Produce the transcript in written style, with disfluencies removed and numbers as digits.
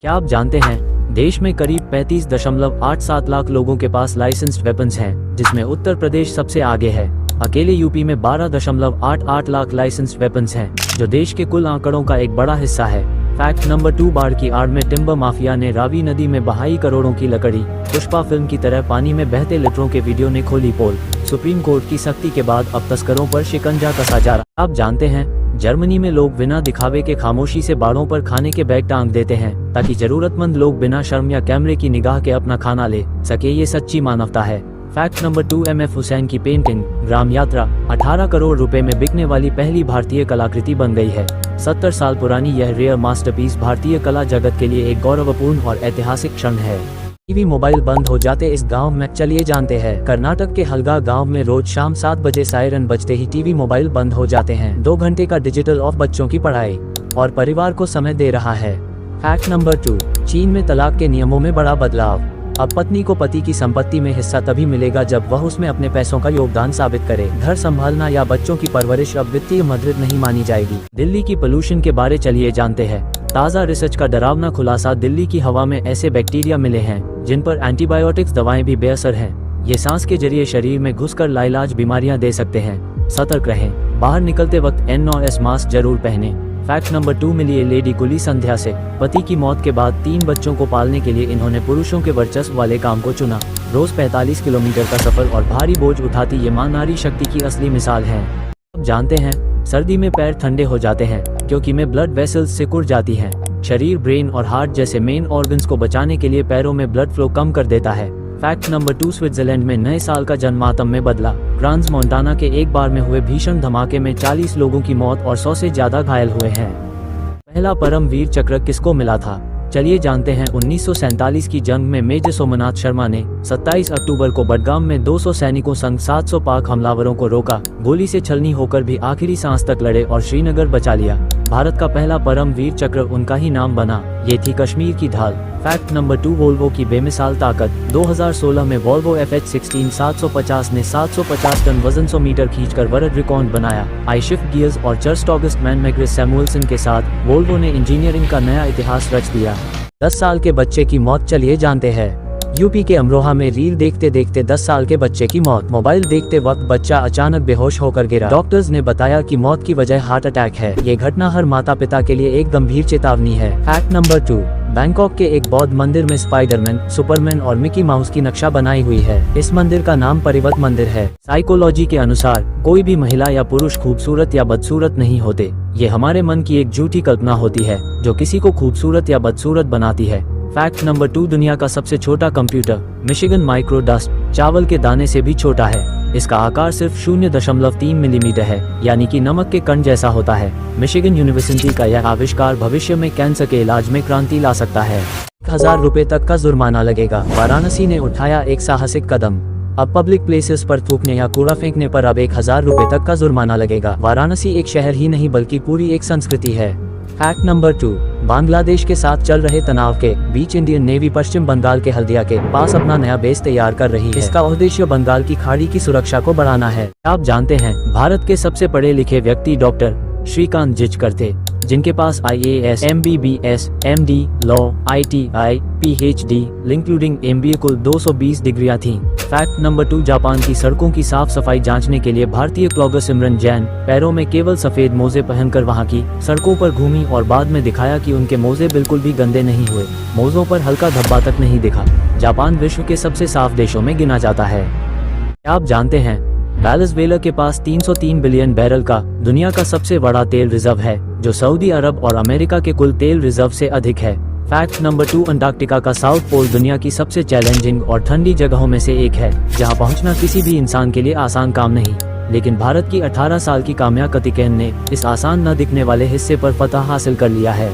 क्या आप जानते हैं देश में करीब 35.87 लाख लोगों के पास लाइसेंस्ड वेपन्स हैं, जिसमें उत्तर प्रदेश सबसे आगे है। अकेले यूपी में 12.88 लाख लाइसेंस्ड वेपन्स हैं, जो देश के कुल आंकड़ों का एक बड़ा हिस्सा है। फैक्ट नंबर 2, बाढ़ की आड़ में टिम्बर माफिया ने रावी नदी में बहाई करोड़ों की लकड़ी। पुष्पा फिल्म की तरह पानी में बहते लीटरों के वीडियो ने खोली पोल। सुप्रीम कोर्ट की सख्ती के बाद अब तस्करों पर शिकंजा कसा जा रहा। आप जानते हैं जर्मनी में लोग बिना दिखावे के खामोशी से बाड़ों पर खाने के बैग टांग देते हैं, ताकि जरूरतमंद लोग बिना शर्म या कैमरे की निगाह के अपना खाना ले सके। ये सच्ची मानवता है। Fact number 2, M.F. हुसैन की पेंटिंग ग्राम यात्रा 18 करोड़ रुपए में बिकने वाली पहली भारतीय कलाकृति बन गई है। 70 साल पुरानी यह रेयर मास्टरपीस भारतीय कला जगत के लिए एक गौरवपूर्ण और ऐतिहासिक क्षण है। टीवी मोबाइल बंद हो जाते इस गांव में, चलिए जानते हैं। कर्नाटक के हलगा गांव में रोज शाम 7 बजे सायरन बजते ही टीवी मोबाइल बंद हो जाते हैं। 2 घंटे का डिजिटल ऑफ बच्चों की पढ़ाई और परिवार को समय दे रहा है। फैक्ट नंबर 2, चीन में तलाक के नियमों में बड़ा बदलाव। अब पत्नी को पति की संपत्ति में हिस्सा तभी मिलेगा जब वह उसमें अपने पैसों का योगदान साबित करे। घर संभालना या बच्चों की परवरिश अब वित्तीय मदद नहीं मानी जाएगी। दिल्ली की पोल्यूशन के बारे चलिए जानते हैं। ताज़ा रिसर्च का डरावना खुलासा, दिल्ली की हवा में ऐसे बैक्टीरिया मिले हैं जिन पर एंटीबायोटिक्स दवाएं भी बेअसर हैं। ये सांस के जरिए शरीर में घुसकर लाइलाज बीमारियां दे सकते हैं। सतर्क रहें। बाहर निकलते वक्त N95 मास्क जरूर पहनें। फैक्ट नंबर 2, मिली लेडी कुली संध्या से। पति की मौत के बाद 3 बच्चों को पालने के लिए इन्होंने पुरुषों के वर्चस्व वाले काम को चुना। रोज 45 किलोमीटर का सफर और भारी बोझ उठाती ये मां नारी शक्ति की असली मिसाल है। अब जानते हैं सर्दी में पैर ठंडे हो जाते हैं क्योंकि में ब्लड वेसल्स सिकुड़ जाती हैं। शरीर, ब्रेन और हार्ट जैसे मेन ऑर्गन्स को बचाने के लिए पैरों में ब्लड फ्लो कम कर देता है। फैक्ट नंबर 2, स्विट्जरलैंड में नए साल का जन्मातम में बदला। क्रांज मोंटाना के एक बार में हुए भीषण धमाके में 40 लोगों की मौत और 100 से ज्यादा घायल हुए हैं। पहला परमवीर चक्र किसको मिला था, चलिए जानते हैं। 1947 की जंग में मेजर सोमनाथ शर्मा ने 27 अक्टूबर को बडगाम में 200 सैनिकों संग 700 पाक हमलावरों को रोका। गोली से छलनी होकर भी आखिरी सांस तक लड़े और श्रीनगर बचा लिया। भारत का पहला परमवीर चक्र उनका ही नाम बना। ये थी कश्मीर की ढाल। फैक्ट नंबर 2, वोल्वो की बेमिसाल ताकत। 2016 में वोल्वो FH16 750 ने 750 टन वजन 100 मीटर खींचकर वर्ल्ड रिकॉर्ड बनाया। आई शिफ्ट गियर्स और जस्ट ऑगस्ट मैन मैग्रेस सैमुअल्सन के साथ वोल्वो ने इंजीनियरिंग का नया इतिहास रच दिया। 10 साल के बच्चे की मौत, चलिए जानते हैं। यूपी के अमरोहा में रील देखते देखते 10 साल के बच्चे की मौत। मोबाइल देखते वक्त बच्चा अचानक बेहोश होकर गिरा। डॉक्टर्स ने बताया कि मौत की वजह हार्ट अटैक है। ये घटना हर माता पिता के लिए एक गंभीर चेतावनी है। फैक्ट नंबर 2, बैंकॉक के एक बौद्ध मंदिर में स्पाइडरमैन, सुपरमैन और मिकी माउस की नक्शा बनाई हुई है। इस मंदिर का नाम परिवत मंदिर है। साइकोलॉजी के अनुसार कोई भी महिला या पुरुष खूबसूरत या बदसूरत नहीं होते। ये हमारे मन की एक झूठी कल्पना होती है जो किसी को खूबसूरत या बदसूरत बनाती है। फैक्ट नंबर 2, दुनिया का सबसे छोटा कंप्यूटर मिशिगन माइक्रो डस्ट चावल के दाने से भी छोटा है। इसका आकार सिर्फ 0.3 मिलीमीटर है, यानी कि नमक के कण जैसा होता है। मिशिगन यूनिवर्सिटी का यह आविष्कार भविष्य में कैंसर के इलाज में क्रांति ला सकता है। 1000 रुपए तक का जुर्माना लगेगा। वाराणसी ने उठाया एक साहसिक कदम। अब पब्लिक प्लेसेस पर थूकने या कूड़ा फेंकने पर अब 1000 रुपए तक का जुर्माना लगेगा। वाराणसी एक शहर ही नहीं बल्कि पूरी एक संस्कृति है। फैक्ट नंबर 2, बांग्लादेश के साथ चल रहे तनाव के बीच इंडियन नेवी पश्चिम बंगाल के हल्दिया के पास अपना नया बेस तैयार कर रही है। इसका उद्देश्य बंगाल की खाड़ी की सुरक्षा को बढ़ाना है। आप जानते हैं भारत के सबसे पढ़े लिखे व्यक्ति डॉक्टर श्रीकांत जिचकर थे, जिनके पास IAS, MBBS, MD, law, ITI, PhD, including MBA कुल 220 डिग्रियां थीं। फैक्ट नंबर 2, जापान की सड़कों की साफ सफाई जांचने के लिए भारतीय ब्लॉगर सिमरन जैन पैरों में केवल सफेद मोजे पहनकर वहां की सड़कों पर घूमी और बाद में दिखाया कि उनके मोजे बिल्कुल भी गंदे नहीं हुए। मोजों पर हल्का धब्बा तक नहीं दिखा। जापान विश्व के सबसे साफ देशों में गिना जाता है। क्या आप जानते हैं वेनेजुएला के पास 303 बिलियन बैरल का दुनिया का सबसे बड़ा तेल रिजर्व है, जो सऊदी अरब और अमेरिका के कुल तेल रिजर्व से अधिक है। फैक्ट नंबर 2, अंटार्कटिका का साउथ पोल दुनिया की सबसे चैलेंजिंग और ठंडी जगहों में से एक है, जहां पहुंचना किसी भी इंसान के लिए आसान काम नहीं। लेकिन भारत की 18 साल की काम्या कतिकेन ने इस आसान न दिखने वाले हिस्से पर फतह हासिल कर लिया है।